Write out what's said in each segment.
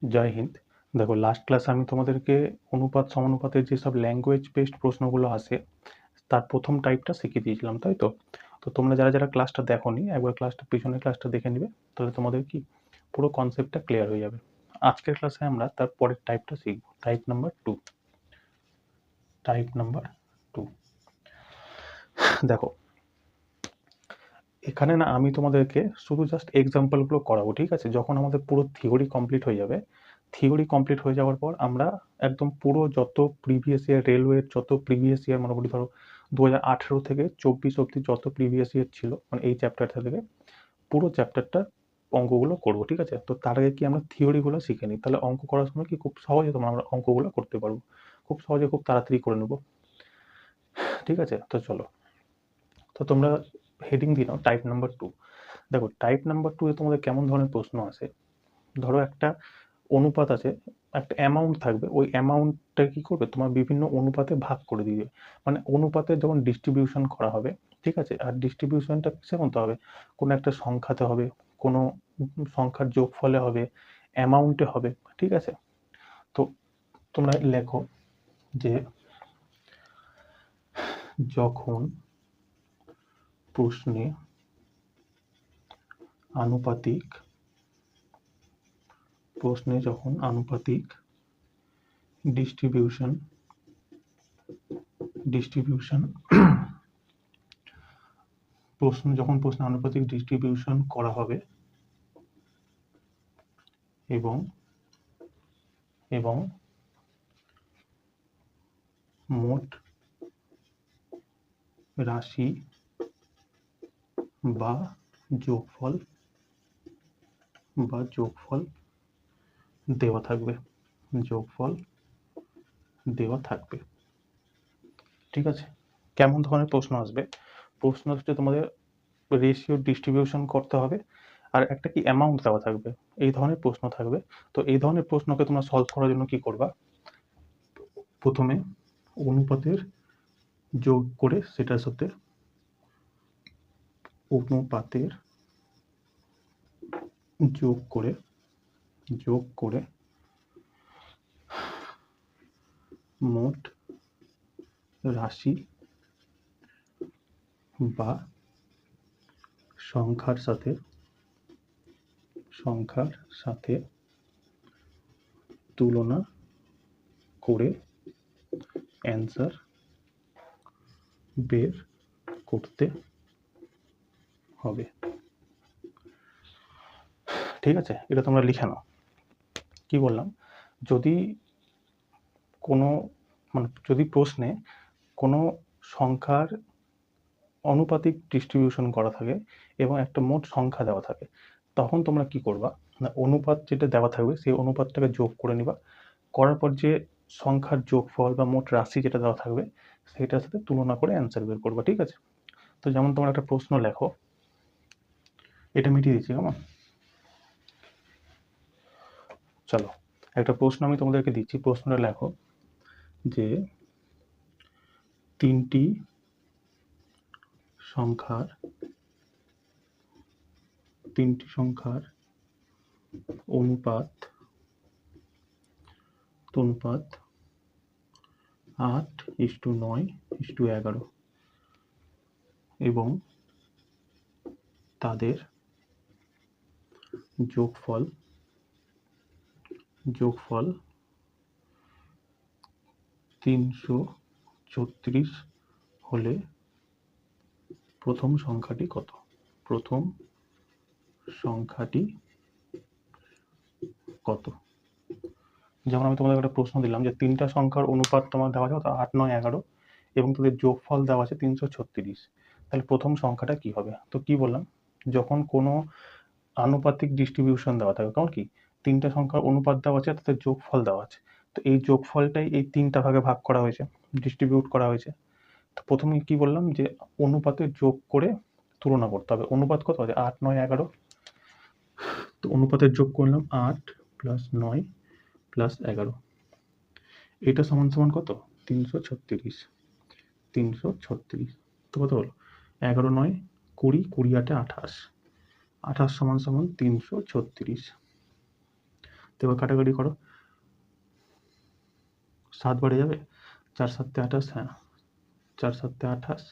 জয় হিন্দ। দেখো, লাস্ট ক্লাসে আমি তোমাদেরকে অনুপাত সমানুপাতের যেসব ল্যাঙ্গুয়েজ বেসড প্রশ্নগুলো আসে তার প্রথম টাইপটা শিখিয়ে দিয়েছিলাম, তাই তো? তো তোমরা যারা যারা ক্লাসটা দেখোনি, একবার ক্লাসটা পিছনের ক্লাসটা দেখে নিবে, তাহলে তোমাদের কি পুরো কনসেপ্টটা ক্লিয়ার হয়ে যাবে। আজকের ক্লাসে আমরা তার পরের টাইপটা শিখবো, টাইপ নাম্বার টু। দেখো, এখানে না আমি তোমাদেরকে শুধু জাস্ট এক্সাম্পলগুলো করাবো, ঠিক আছে? যখন আমাদের পুরো থিওরি কমপ্লিট হয়ে যাবে, থিওরি কমপ্লিট হয়ে যাওয়ার পর আমরা একদম পুরো যত প্রিভিয়াস ইয়ার রেলওয়ের যত প্রিভিয়াস ইয়ার মোটামুটি ধরো 2018 থেকে 24 অব্দি যত প্রিভিয়াস ইয়ার ছিল, মানে এই চ্যাপ্টারটা থেকে পুরো চ্যাপ্টারটা অঙ্কগুলো করবো, ঠিক আছে? তো তার আগে কি আমরা থিওরিগুলো শিখে নিই, তাহলে অঙ্ক করার সময় কি খুব সহজে আমরা অঙ্কগুলো করতে পারবো, খুব সহজে, খুব তাড়াতাড়ি করে নেবো, ঠিক আছে? তো চলো, তো তোমরা হেডিং দিয়ে নাও টাইপ নাম্বার টু। দেখো, টাইপ নাম্বার টু এ তোমাদের কেমন ধরনের প্রশ্ন আসে? ধরো একটা অনুপাত আছে, একটা অ্যামাউন্ট থাকবে, ওই অ্যামাউন্টটা কি করবে, তোমার বিভিন্ন অনুপাতে ভাগ করে দিবে। মানে অনুপাতের যখন ডিস্ট্রিবিউশন করা হবে, ঠিক আছে? আর ডিস্ট্রিবিউশনটা কিসে করতে হবে? কোনো একটা সংখ্যাতে হবে, কোনো সংখ্যার যোগফলে হবে, অ্যামাউন্টে হবে, ঠিক আছে? তো তোমরা লেখো যে যখন প্রশ্নে আনুপাতিক ডিস্ট্রিবিউশন প্রশ্নে আনুপাতিক ডিস্ট্রিবিউশন করা হবে এবং মোট রাশি বা যোগফল দেওয়া থাকবে, ঠিক আছে? কেমন ধরনের প্রশ্ন আসবে? প্রশ্ন হচ্ছে তোমাদের রেশিও ডিস্ট্রিবিউশন করতে হবে, আর একটা কি অ্যামাউন্ট দেওয়া থাকবে, এই ধরনের প্রশ্ন থাকবে। তো এই ধরনের প্রশ্নকে তোমরা সলভ করার জন্য কি করবা? প্রথমে অনুপাতের যোগ করে সেটার সাথে যোগ করে মোট রাশি বা সংখ্যার সাথে তুলনা করে অ্যান্সার বের করতে হবে, ঠিক আছে? এটা তোমরা লিখে নাও। কি বললাম? যদি কোনো যদি প্রশ্নে কোনো সংখ্যার অনুপাতিক ডিস্ট্রিবিউশন করা থাকে এবং একটা মোট সংখ্যা দেওয়া থাকে, তখন তোমরা কি করবা না, অনুপাত যেটা দেওয়া থাকবে সেই অনুপাতটাকে যোগ করে নিবা, করার পর যে সংখ্যার যোগফল বা মোট রাশি যেটা দেওয়া থাকবে সেটার সাথে তুলনা করে অ্যান্সার বের করবা, ঠিক আছে? তো যেমন তোমরা একটা প্রশ্ন লেখো, এটা মিটিয়ে দিচ্ছি, কেমন? চলো, একটা প্রশ্ন আমি তোমাদেরকে দিচ্ছি, প্রশ্নটা লেখো যে তিনটি সংখ্যার অনুপাত 8:9:11 এবং তাদের যোগফল 336 হলে প্রথম সংখ্যাটি কত? যেমন আমি তোমাদের একটা প্রশ্ন দিলাম যে তিনটা সংখ্যার অনুপাত তোমার দেওয়া আছে 8, 9, 11 এবং তাদের যোগফল দেওয়া আছে 336, তাহলে প্রথম সংখ্যাটা কি হবে? তো কি বললাম, যখন কোনো আনুপাতিক ডিস্ট্রিবিউশন দেওয়া থাকে, কারণ কি তিনটা সংখ্যার অনুপাত দেওয়া আছে, তাদের যোগফল দেওয়া আছে, তো এই যোগফলটাই এই তিনটা ভাগে ভাগ করা হয়েছে, ডিস্ট্রিবিউট করা হয়েছে। তো প্রথমে কি বললাম যে অনুপাতের যোগ করে তুলনা করতে হবে। অনুপাত কত আছে? 8, 9, 11। তো অনুপাতের যোগ করলাম 8 + 9 + 11, এটা সমান সমান কত? 336। তো কত হলো? 11, 9, 20, 20, 8, 28 সমান সমান 336। তো এবার কাটাকাটি করো, 7 বারে যাবে, 4 7 28, হ্যাঁ 4 7 28,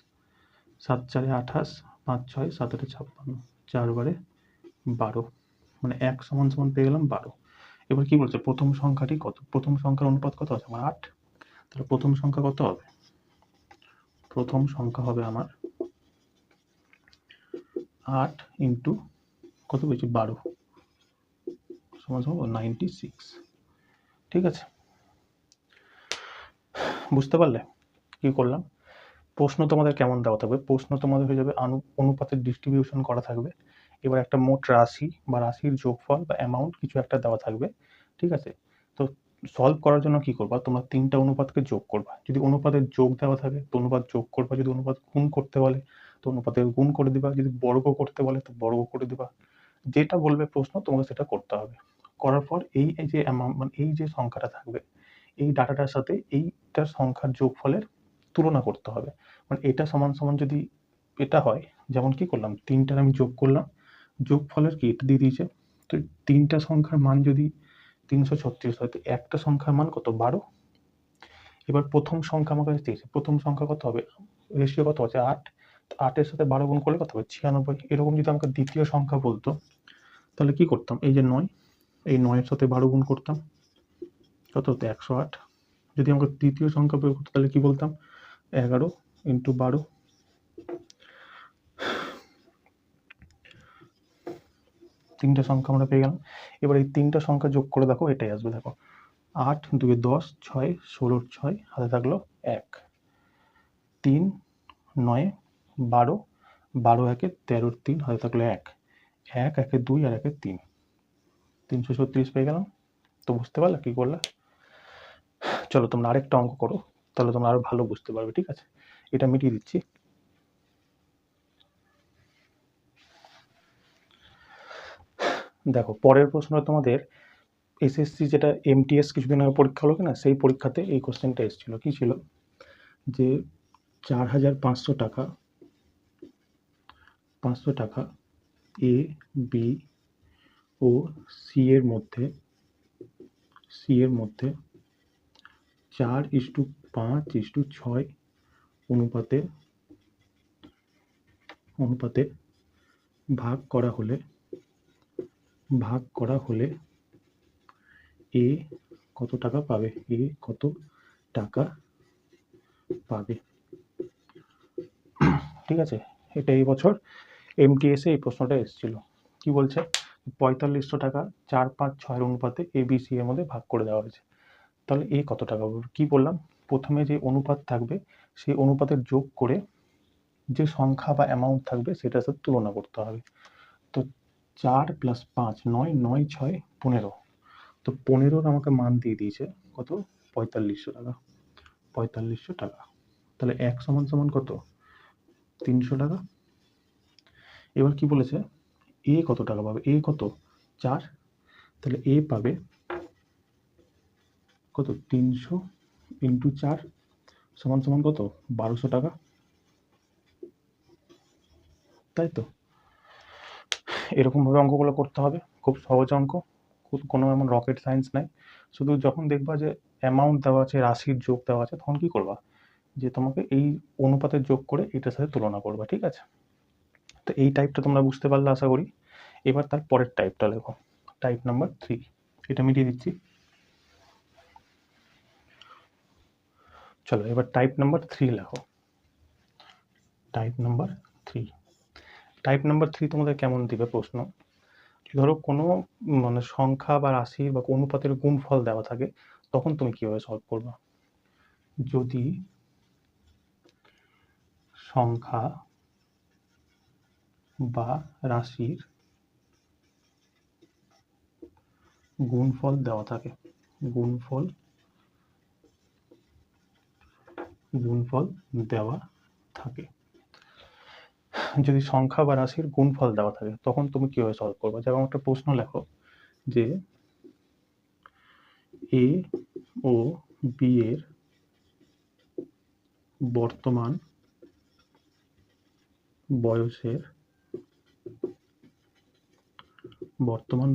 7 4 28, 5 6 7 8 56, 4 বারে 12, মানে 1 সমান সমান পেয়ে গেলাম 12। এবার কি বলছে প্রথম সংখ্যাটি কত, প্রথম সংখ্যার অনুপাত কত আছে আমার 8, তাহলে প্রথম সংখ্যা কত হবে, প্রথম সংখ্যা হবে আমার 8 ইন্টু কত পেয়েছি 12 সমান সমান 96। ঠিক আছে, বুঝতে পারলে কি করলাম? প্রশ্ন তোমাদের কেমন দেওয়া থাকবে, প্রশ্ন তোমাদের হয়ে যাবে অনুপাতের ডিস্ট্রিবিউশন করা থাকবে, এবার একটা মোট রাশি বা রাশির যোগফল বা অ্যামাউন্ট কিছু একটা দেওয়া থাকবে। ঠিক আছে, তো সলভ করার জন্য কি করবা, তোমরা 3টা অনুপাতকে যোগ করবা, যদি অনুপাতের যোগ দেওয়া থাকে তো অনুপাত যোগ করবা, যদি অনুপাত গুণ করতে বলে তো অনুপাতের গুণ করে দিবা, যদি বর্গ করতে বলে তো বর্গ করে দিবা, যেটা বলবে প্রশ্ন তোমাকে সেটা করতে হবে। করার পর এই যে অ্যামাউন্ট মানে এই যে সংখ্যাটা থাকবে এই ডাটাটার সাথে এইটার সংখ্যার যোগফলের তুলনা করতে হবে, মানে এটা সমান সমান যদি এটা হয়, যেমন কি করলাম 3টার আমি যোগ করলাম, যোগফলের কি এটা দিয়ে দিয়েছে, তো 3টা সংখ্যার মান যদি 336 হয় তো একটা সংখ্যার মান কত 12। এবার প্রথম সংখ্যা আমার কাছে দিয়েছে, প্রথম সংখ্যা কত হবে, রেশিও কত আছে 8, তো 8-এর সাথে 12 গুণ করলে কত হবে 96। এরকম যদি আমাকে দ্বিতীয় সংখ্যা বলতো তাহলে কি করতাম, এই যে 9, এই 9-এর সাথে 12 গুণ করতাম, কত হতো 108। যদি আমাকে তৃতীয় সংখ্যা বের করতে তাহলে কি বলতাম 11 ইন্টু 12, 3টে সংখ্যা আমরা পেয়ে গেলাম। এবার এই 3টা সংখ্যা যোগ করে দেখো এটাই আসবে, দেখো 8 2 10 6 16 6 হাতে থাকলো 1, 3 9 12, 12 1 13 3 হাতে থাকলো 1, 1 1 2 আর 1 3, 336 পেয়ে গেলাম। তো বুঝতে পারলে কি করলে? চলো তোমরা আরেকটা অঙ্ক করো, তাহলে তোমরা আরো ভালো বুঝতে পারবে। ঠিক আছে, এটা মিটিয়ে দিচ্ছি। দেখো পরের প্রশ্নটা তোমাদের এসএসসি যেটা এমটিএস কিছুদিন আগে পরীক্ষা হলো কিনা, সেই পরীক্ষাতে এই কোশ্চেনটা এসেছিল, কি ছিল যে 4500 টাকা 500 টাকা এ বি ও সি এর মধ্যে 4:5:6 অনুপাতে ভাগ করা হলে এ কত টাকা পাবে, ঠিক আছে, এটা এই বছর এমটিএস এই প্রশ্নটা এসেছিল। কি বলছে 4500 টাকা 4 5 6 অনুপাতে এবিসি এর মধ্যে ভাগ করে দেওয়া হয়েছে, তাহলে এ কত টাকা পাবে। কি বললাম, প্রথমে যে অনুপাত থাকবে সেই অনুপাতের যোগ করে যে সংখ্যা বা অ্যামাউন্ট থাকবে সেটার সাথে তুলনা করতে হবে। তো 4 + 5 9 9 6 15, তো 15-র আমাকে মান দিয়ে দিয়েছে কত 4500 টাকা, 4500 টাকা, তাহলে 1 সমান সমান কত 300 টাকা। এবার কি বলেছে এ কত টাকা পাবে, এ কত 4, তাহলে এ পাবে কত 300 ইন্টু 4 সমান সমান কত 1200 টাকা, তাই তো। এরকমভাবে অঙ্কগুলো করতে হবে, খুব সহজ অঙ্ক, কোনো এমন রকেট সায়েন্স নাই। শুধু যখন দেখবা যে অ্যামাউন্ট দেওয়া আছে, রাশির যোগ দেওয়া আছে, তখন কি করবা যে তোমাকে এই অনুপাতের যোগ করে এটার সাথে তুলনা করবা। ঠিক আছে, তো এই টাইপটা তোমরা বুঝতে পারলে আশা করি। এবার তার পরের টাইপটা লেখো, টাইপ নাম্বার 3, এটা মিটিয়ে দিচ্ছি। চলো এবার টাইপ নাম্বার 3 লেখো, টাইপ নাম্বার 3। টাইপ নাম্বার 3 তোমাদের কেমন দিবে প্রশ্ন, ধরো কোনো মানে সংখ্যা বা রাশি বা অনুপাতের গুণফল দেওয়া থাকে, তখন তুমি কিভাবে সলভ করবা। যদি সংখ্যা বা রাশির গুণফল দেওয়া থাকে, গুণফল দেওয়া থাকে, যদি সংখ্যা বা রাশির গুণফল দেওয়া থাকে তখন তুমি কিভাবে সলভ করবে। যেমন একটা প্রশ্ন লেখো যে এ ও বি এর বর্তমান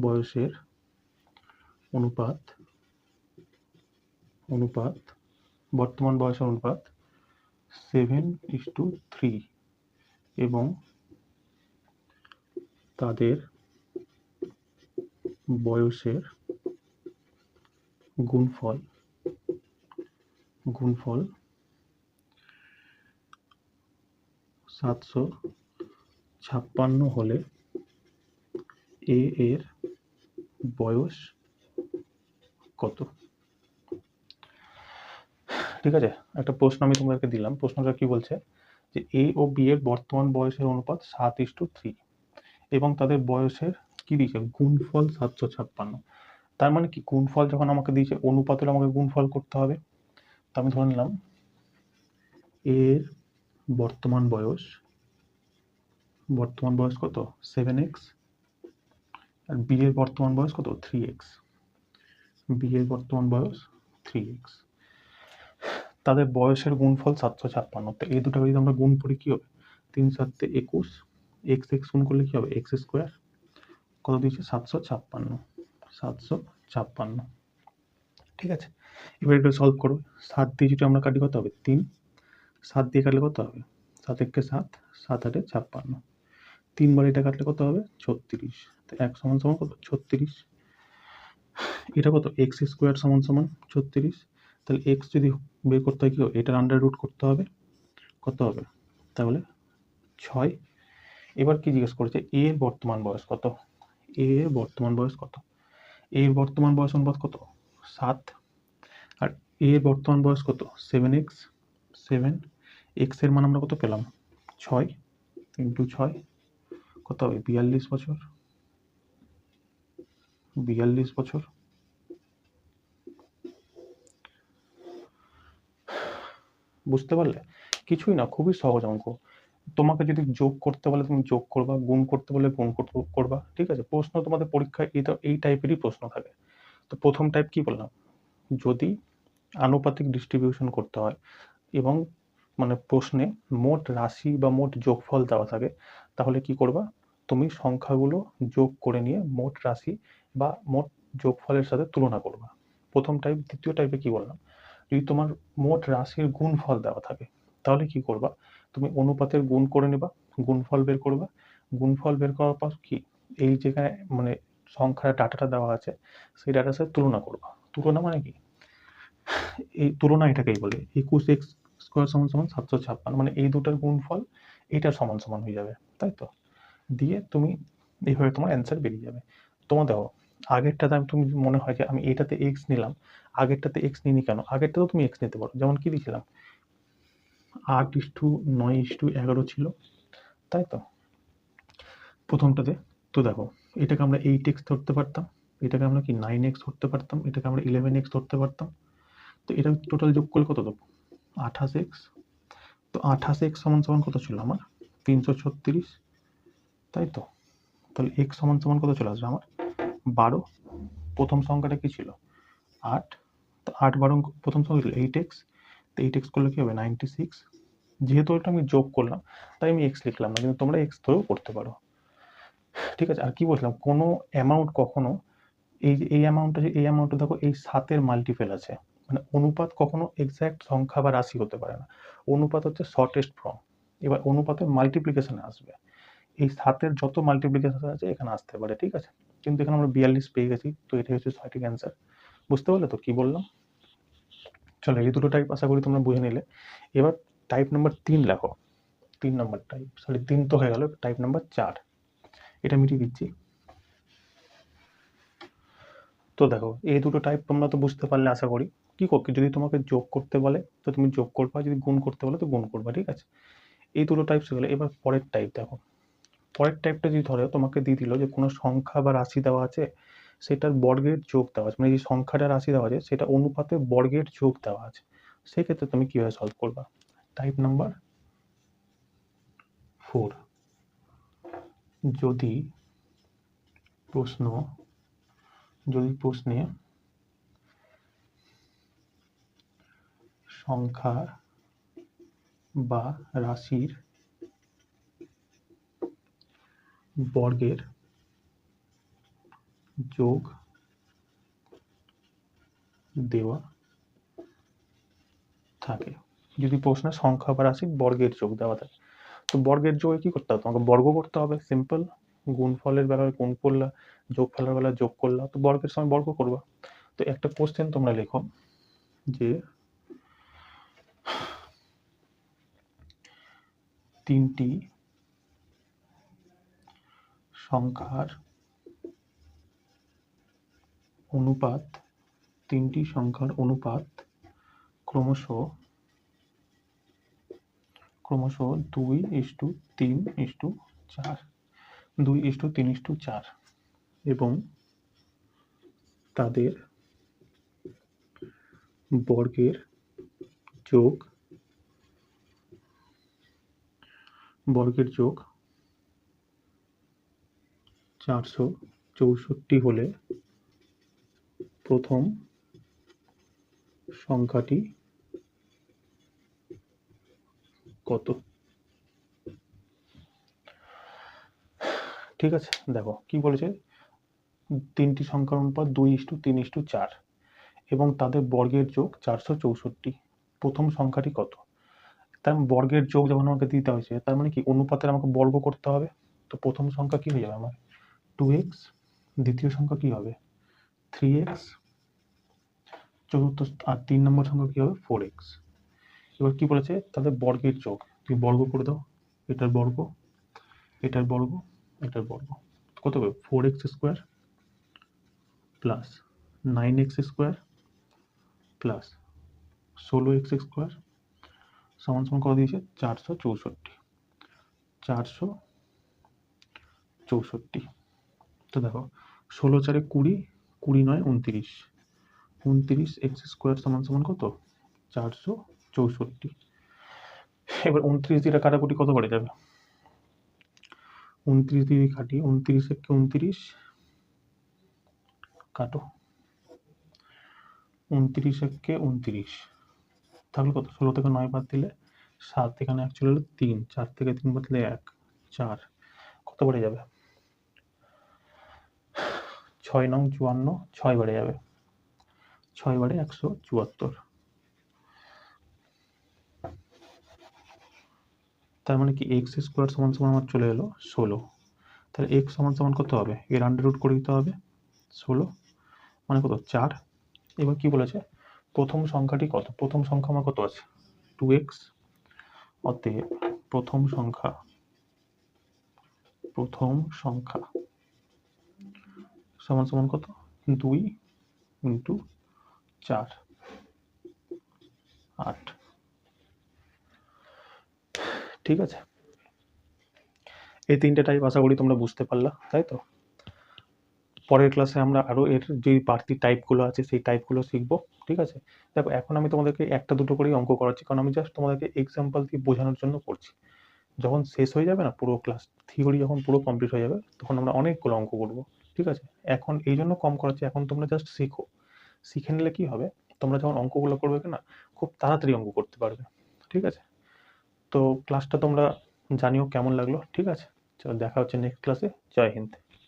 বয়সের অনুপাত অনুপাত বর্তমান বয়সের অনুপাত 7:3 এবং তাদের বয়সের গুণফল 756 হলে এ এর বয়স কত? ঠিক আছে, একটা প্রশ্ন আমি তোমাদেরকে দিলাম। প্রশ্নটা কি বলছে যে এ ও বি এর বর্তমান বয়সের অনুপাত 7:3 এবং তাদের বয়সের কি দিয়েছে গুণফল 756। তার মানে কি গুণফল যখন আমাকে দিয়েছে অনুপাত হলে আমাকে গুণফল করতে হবে। তো আমি ধরে নিলাম এর বর্তমান বয়স কত 7x আর বি এর বর্তমান বয়স কত 3x। বি এর বর্তমান বয়স 3x, তাদের বয়সের গুণফল 756। তো এই দুটাকে যদি আমরা গুণ করি কি হবে 3 7 21, এক্স এক্স গুণ করলে কি হবে এক্স স্কোয়ার, কত দিয়েছে 756। ঠিক আছে, এবার এটা সলভ করো। 7 দিয়ে যদি আমরা কাটি কত হবে 3, 7 দিয়ে কাটলে কত হবে 7 1 7, 7 8 56, 3 বার এটা কাটলে কত হবে 36। তো 1 সমান সমান কত 36, এটা কত এক্স স্কোয়ার সমান সমান 36। তাহলে এক্স যদি বের করতে হয় কি হবে এটার আন্ডার রুট করতে হবে, কত হবে তাহলে 6। এবার কি জিজ্ঞেস করেছে এ এর বর্তমান বয়স কত, এ এর বর্তমান বয়স কত, এ এর বর্তমান বয়স অনুপাত কত 7 আর এ এর বর্তমান বয়স কত 7x, 7 এক্স এর মান আমরা কত পেলাম 6 ইন্টু 6 কত হবে 42 বছর, 42 বছর। বুঝতে পারলে? কিছুই না, খুবই সহজ অঙ্ক। তোমাকে যদি যোগ করতে বলে তুমি যোগ করবা, গুণ করতে বলে গুণ করবা। ঠিক আছে, প্রশ্ন তোমাদের পরীক্ষায় এই টাইপেরই প্রশ্ন থাকে। তো প্রথম টাইপ কি বললাম, যদি আনুপাতিক ডিস্ট্রিবিউশন করতে হয় এবং মানে প্রশ্নে মোট রাশি বা মোট যোগফল দেওয়া থাকে, তাহলে কি করবা তুমি সংখ্যাগুলো যোগ করে নিয়ে মোট রাশি বা মোট যোগফলের সাথে তুলনা করবা। প্রথম টাইপ। দ্বিতীয় টাইপে কি বললাম, যদি তোমার মোট রাশির গুণফল দেওয়া থাকে তাহলে কি করবা তুমি অনুপাতের গুণ করে নেবা, গুণফল বের করবা। গুণফল বের করার পর কি এই যেখানে মানে সংখ্যার ডাটাটা দেওয়া আছে সেই ডাটার সাথে তুলনা করবা। তুলনা মানে কি, এই তুলনা এটাকেই বলে 21x স্কোয়ার সমান সমান 756, মানে এই দুটার গুণফল এইটার সমান সমান হয়ে যাবে, তাই তো। দিয়ে তুমি এইভাবে তোমার অ্যান্সার বেরিয়ে যাবে। তোমার দেখো আগেরটাতে তুমি মনে হয় যে আমি এটাতে এক্স নিলাম, আগেরটাতে এক্স নিইনি কেন, আগেরটাতেও তুমি এক্স নিতে পারো। যেমন কি দিয়েছিলাম 8:9:11 ছিল, তাই তো প্রথমটাতে। তো দেখো এটাকে আমরা 8x ধরতে পারতাম, এটাকে আমরা কি 9x ধরতে পারতাম, এটাকে আমরা 11x ধরতে পারতাম। তো এটা টোটাল যোগ করলে কত দেবো 28x। তো 28x সমান সমান কত ছিল আমার 336, তাই তো। তাহলে x সমান সমান কত চলে আসবে আমার 12। প্রথম সংখ্যাটা কি ছিল 8, তো 8 12 প্রথম সংখ্যা ছিল 8x, তো 8x করলে কি হবে 96। যেহেতু এটা আমি যোগ করলাম তাই আমি x লিখলাম না, কিন্তু তোমরা x ধরেও করতে পারো। ঠিক আছে, আর কি বলছিলাম কোনো অ্যামাউন্ট কখনো এই অ্যামাউন্টটা দেখো এই 7-এর মাল্টিপল আছে, মানে অনুপাত কখনো এক্সাক্ট সংখ্যা বা রাশি হতে পারে না। অনুপাত হচ্ছে শর্টেস্ট ফর্ম। এবার অনুপাতের মাল্টিপ্লিকেশনে আসবে, এই 7-এর যত মাল্টিপ্লিকেশন আছে এখানে আসতে পারে। ঠিক আছে, কিন্তু এখানে আমরা 42 পেয়ে গেছি, তো এটাই হচ্ছে সঠিক অ্যান্সার। বুঝতে পারলে তো কি বললাম? চলো এই দুটো টাইপ আশা করি তোমরা বুঝে নিলে। এবার টাইপ নাম্বার 3 লেখো। 3 নম্বর টাইপ, সরি 3 তো হয়ে গেল, টাইপ নাম্বার 4 এটা মিটিয়ে দিচ্ছি। তো দেখো এই দুটো টাইপ তোমরা তো বুঝতে পারলে আশা করি। কি করবে যদি তোমাকে যোগ করতে বলে তো তুমি যোগ করবা, যদি গুণ করতে বলে তো গুণ করবা। ঠিক আছে, এই দুটো টাইপ হয়ে গেলে। এবার পরের টাইপ দেখো, পরের টাইপটা যদি ধরো তোমাকে দিয়ে দিল যে কোনো সংখ্যা বা রাশি দেওয়া আছে সেটার বর্গের যোগ দেওয়া আছে, মানে যে সংখ্যাটা রাশি দেওয়া আছে সেটা অনুপাতে বর্গের যোগ দেওয়া আছে, সেক্ষেত্রে তুমি কিভাবে সলভ করবা। টাইপ নাম্বার 4, যদি প্রশ্নে সংখ্যা বা রাশির বর্গের যোগ দেওয়া থাকে। যদি প্রশ্নে সংখ্যা বা রাশির বর্গের যোগ দেওয়া থাকে, তো বর্গের যোগে কি করতে হবে, তোমাকে বর্গ করতে হবে। সিম্পল, গুণফলের বেলায় গুণ করলা, যোগফলের বেলায় যোগ করলা, তো বর্গের সময় বর্গ করবা। তো একটা কোশ্চেন তোমরা লেখো যে 3টি সংখ্যার অনুপাত, 3টি সংখ্যার অনুপাত ক্রমশ 2:3:4, 2:3:4 এবং তাদের বর্গের যোগ 464 হলে প্রথম সংখ্যাটি কত? ঠিক আছে, দেখো কি বলেছে, 3টি সংখ্যার অনুপাত 2:3:4 এবং তাদের বর্গের যোগ 464, প্রথম সংখ্যাটি কত? তার বর্গের যোগ যখন আমাকে দিতে হয়েছে, তার মানে কি অনুপাতের আমাকে বর্গ করতে হবে। তো প্রথম সংখ্যা কি হয়ে যাবে আমার 2x, দ্বিতীয় সংখ্যা কি হবে 3x, চতুর্থ আর 3 নম্বর সংখ্যা কি হবে 4x। এবার কি বলেছে, তাদের বর্গের যোগ, তুমি বর্গ করে দাও, এটার বর্গ, এটার বর্গ, এটার বর্গ, কত হবে 4x square plus 9x square plus 16x square সমান সমান কত দিয়েছে 464। তো দেখো 16 × 4 = 20, 20 × 9 = 29, 29x স্কোয়ার সমান সমান কত 464। এবার 29 দিয়ে কাটাকুটি কত করে যাবে, 29 দিয়ে কাটি, 29 × 29 কাটো, 29 × 29 তাহলে কত, 16 থেকে 9 বাদ দিলে 7, এখানে অ্যাকচুয়ালি হলো 3, 4 থেকে 3 বাদ দিলে 1, 4, কত বেড়ে যাবে 6 নং 54, 6 বেড়ে যাবে, 6 বারে 174। তার মানে কি x স্কোয়ার সমান সমান আমার চলে এলো 16, তাহলে x সমান সমান কত হবে, এর আন্ডার রুট করে দিতে হবে 16 মানে কত 4। এবার কি বলেছে প্রথম সংখ্যাটি কত, প্রথম সংখ্যা আমার কত আছে 2x, অতএব প্রথম সংখ্যা সমান সমান কত 2 × 4, 8। ঠিক আছে, এই 3টে টাইপ আশা করি তোমরা বুঝতে পারলা, তাই তো। পরের ক্লাসে আমরা আরো এর যে বাড়তি টাইপগুলো আছে সেই টাইপগুলো শিখবো। ঠিক আছে, দেখো এখন আমি তোমাদেরকে একটা দুটো করেই অঙ্ক করাচ্ছি, কারণ আমি জাস্ট তোমাদেরকে এক্সাম্পল দিয়ে বোঝানোর জন্য করছি। যখন শেষ হয়ে যাবে না পুরো ক্লাস, থিওরি যখন পুরো কমপ্লিট হয়ে যাবে, তখন আমরা অনেকগুলো অঙ্ক করবো। ঠিক আছে, এখন এই জন্য কম করাচ্ছি, এখন তোমরা জাস্ট শিখো, শিখে নিলে কি হবে, তোমরা যখন অঙ্কগুলো করবে না খুব তাড়াতাড়ি অঙ্ক করতে পারবে। ঠিক আছে, তো ক্লাসটা তোমরা জানিও কেমন লাগলো। ঠিক আছে, চলো দেখা হচ্ছে নেক্সট ক্লাসে। জয় হিন্দ।